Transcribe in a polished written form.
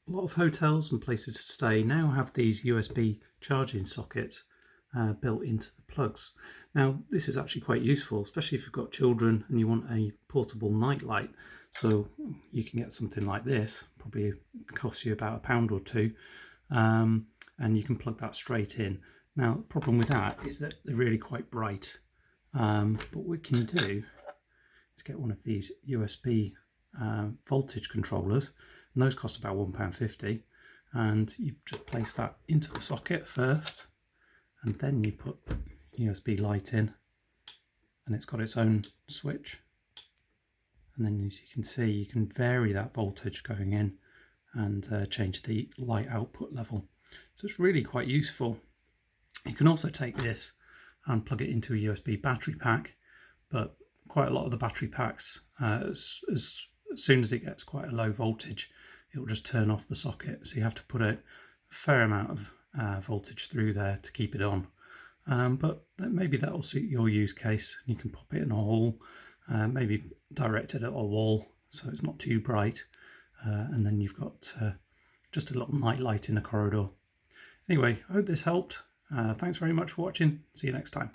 A lot of hotels and places to stay now have these USB charging sockets built into the plugs. Now this is actually quite useful, especially if you've got children and you want a portable nightlight. So you can get something like this, probably costs you about £1 or two, and you can plug that straight in. Now the problem with that is that they're really quite bright, but what we can do is get one of these USB voltage controllers, and those cost about £1.50, and you just place that into the socket first, and then you put USB light in, and it's got its own switch, and then as you can see you can vary that voltage going in and change the light output level. So it's really quite useful. You can also take this and plug it into a USB battery pack, but quite a lot of the battery packs, as soon as it gets quite a low voltage, it will just turn off the socket. So you have to put a fair amount of voltage through there to keep it on. But maybe that will suit your use case. You can pop it in a hall, maybe direct it at a wall so it's not too bright, and then you've got just a little night light in a corridor. Anyway, I hope this helped. Thanks very much for watching. See you next time.